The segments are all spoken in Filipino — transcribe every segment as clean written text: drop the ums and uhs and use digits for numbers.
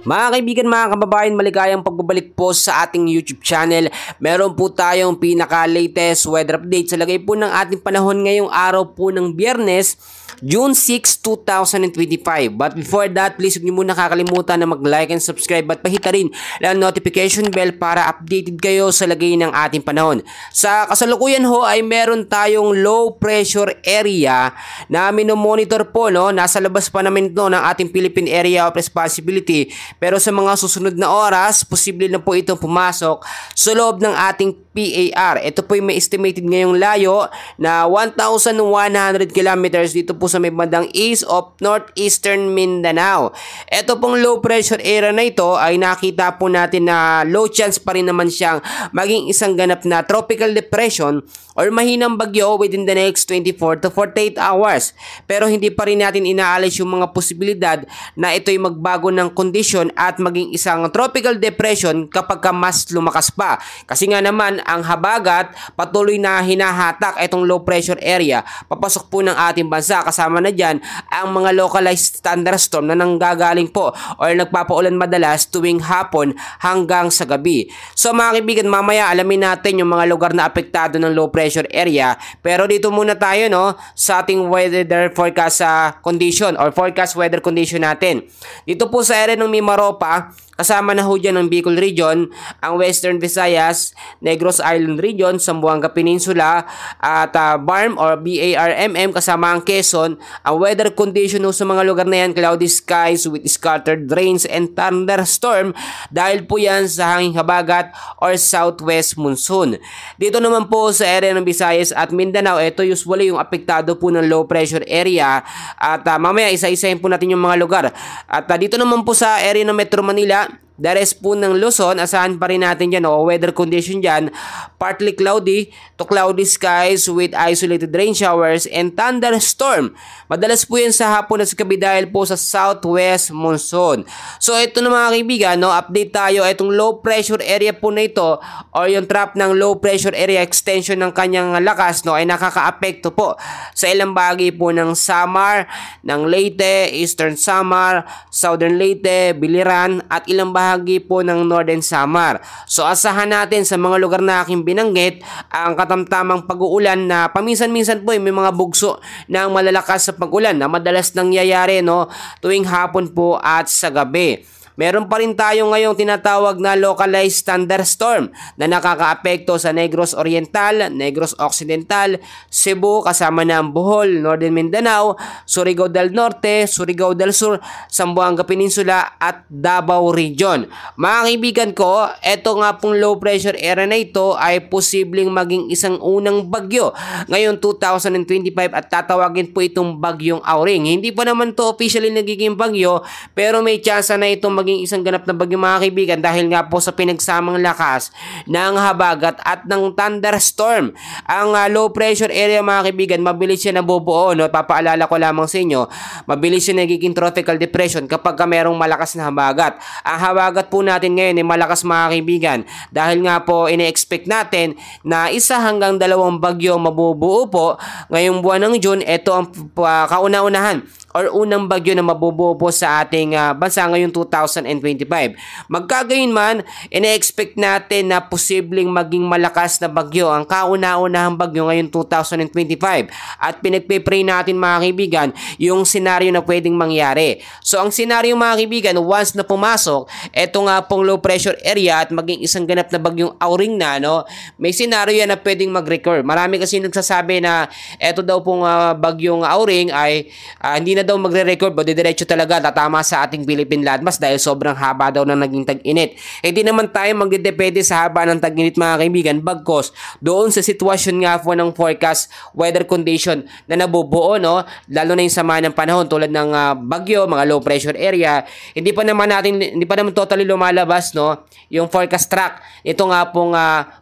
Mga kaibigan, mga kababayan, maligayang pagbabalik po sa ating YouTube channel. Meron po tayong pinaka-latest weather update sa lagay po ng ating panahon ngayong araw po ng Biyernes, June 6, 2025. But before that, please huwag niyo muna kakalimutan na mag-like and subscribe at pahita rin ang notification bell para updated kayo sa lagay ng ating panahon. Sa kasalukuyan ho ay meron tayong low pressure area na minomonitor po, no? Nasa labas pa namin ito ng ating Philippine Area of Responsibility. Pero sa mga susunod na oras, posible na po itong pumasok sa loob ng ating PAR. Ito po yung may estimated ngayong layo na 1,100 kilometers dito po sa may bandang east of northeastern Mindanao. Ito pong low pressure area na ito ay nakita po natin na low chance pa rin naman siyang maging isang ganap na tropical depression or mahinang bagyo within the next 24 to 48 hours. Pero hindi pa rin natin inaalis yung mga posibilidad na ito'y magbago ng kondisyon at maging isang tropical depression kapag mas lumakas pa. Kasi nga naman, ang habagat patuloy na hinahatak itong low pressure area papasok po ng ating bansa. Kasama na dyan ang mga localized thunderstorm na nanggagaling po or nagpapaulan madalas tuwing hapon hanggang sa gabi. So mga kaibigan, mamaya alamin natin yung mga lugar na apektado ng low pressure area. Pero dito muna tayo, no, sa ating weather forecast condition or forecast weather condition natin. Dito po sa area ng Mimaropa, kasama na ho dyan ng Bicol Region, ang Western Visayas, Negros Island Region, Zamboanga Peninsula, at BARM or BARMM, kasama ang Quezon. Ang weather condition ho sa mga lugar na yan, cloudy skies with scattered rains and thunderstorm dahil po yan sa hanging habagat or southwest monsoon. Dito naman po sa area ng Visayas at Mindanao, ito usually yung apektado po ng low pressure area at mamaya isa-isahin po natin yung mga lugar. At dito naman po sa area ng Metro Manila, the rest po ng Luzon, asahan pa rin natin dyan, weather condition dyan, partly cloudy to cloudy skies with isolated rain showers and thunderstorm. Madalas po yan sa hapon at sa gabi dahil po sa southwest monsoon. So ito na mga kaibigan, update tayo. Itong low pressure area po na ito or yung trap ng low pressure area extension ng kanyang lakas, ay nakakaapekto po sa ilang bahagi po ng Samar, ng Leyte, Eastern Samar, Southern Leyte, Biliran at ilang bahagi po ng Northern Samar. So asahan natin sa mga lugar na aking binanggit ang katamtamang pag-uulan na paminsan-minsan po may mga bugso ng malalakas sa pag-ulan na madalas nangyayari, tuwing hapon po at sa gabi. Meron pa rin tayo ngayong tinatawag na localized thunderstorm na nakakaapekto sa Negros Oriental, Negros Occidental, Cebu, kasama na ang Bohol, Northern Mindanao, Surigao del Norte, Surigao del Sur, Zamboanga Peninsula at Davao Region. Mga kaibigan ko, eto nga pong low pressure area na ito ay posibleng maging isang unang bagyo ngayong 2025 at tatawagin po itong bagyong Auring. Hindi pa naman to officially nagiging bagyo pero may chance na itong maging isang ganap na bagyo mga kaibigan dahil nga po sa pinagsamang lakas ng habagat at ng thunderstorm. Ang low pressure area mga kaibigan, mabilis siya nabubuo, papaalala ko lamang sa inyo, mabilis siya nagiging tropical depression kapag merong malakas na habagat. Ang habagat po natin ngayon ay malakas mga kaibigan dahil nga po ine-expect natin na 1 hanggang 2 bagyo mabubuo po ngayong buwan ng June. Ito ang kauna-unahan or unang bagyo na mabubuo po sa ating bansa ngayong 2025. Magkagayon man, ine-expect natin na posibleng maging malakas na bagyo ang kauna-unahang bagyo ngayong 2025. At pinagpe-pray natin mga kaibigan yung senaryo na pwedeng mangyari. So ang senaryo mga kaibigan, once na pumasok, eto nga pong low pressure area at maging isang ganap na bagyong Auring na, may senaryo yan na pwedeng mag-recur. Marami kasi nagsasabi na eto daw pong bagyong Auring ay hindi na daw magre-record o didiretso talaga tatama sa ating Philippine landmass dahil sobrang haba daw ng naging tag-init. Hindi naman tayo magdedepende sa haba ng tag-init mga kaibigan, bagkos doon sa sitwasyon nga po ng forecast weather condition na nabubuo, lalo na yung sama ng panahon tulad ng bagyo, mga low pressure area. Hindi pa naman totally lumalabas yung forecast track. Ito nga pong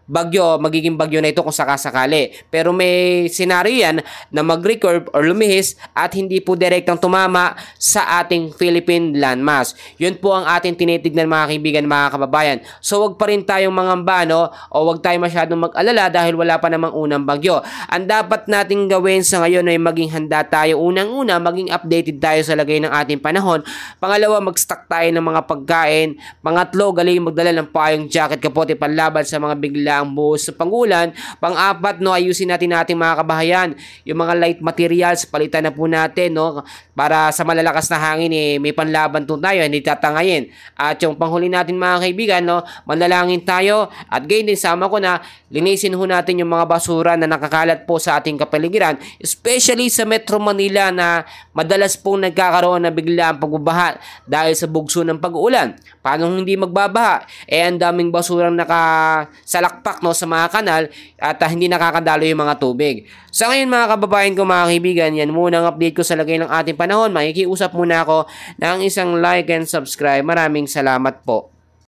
bagyo, magiging bagyo na ito kung sakasakali. Pero may scenario yan na mag-recurve or lumihis at hindi po direct direktang tumama sa ating Philippine landmass. Yun po ang ating tinitignan mga kaibigan, mga kababayan. So wag pa rin tayong mangamba, no? O wag tayong masyadong mag-alala dahil wala pa namang unang bagyo. Ang dapat nating gawin sa ngayon ay maging handa tayo. Unang-una, maging updated tayo sa lagay ng ating panahon. Pangalawa, mag-stock tayo ng mga pagkain. Pangatlo, galing magdala ng payong, jacket, kapote, panlaban sa mga biglaang buhos sa pangulan. Pang-apat, no, ayusin natin mga kabahayan, yung mga light materials, palitan na po natin, no? Para sa malalakas na hangin, may panlaban to tayo, hindi tatangayin. At yung panghuli natin mga kaibigan, no, manalangin tayo at gayon din sama ko na linisin ho natin yung mga basura na nakakalat po sa ating kapaligiran, especially sa Metro Manila na madalas pong nagkakaroon na biglaang pagbabaha dahil sa bugso ng pag-uulan. Paano hindi magbabaha? Ang daming basurang nakasalakpak, no, sa mga kanal at hindi nakakadalo yung mga tubig. Sa ngayon mga kababayan ko, mga kaibigan, yan muna ang update ko sa lagay ng ating panahon. Makikiusap muna ako ng isang like and subscribe. Maraming salamat po.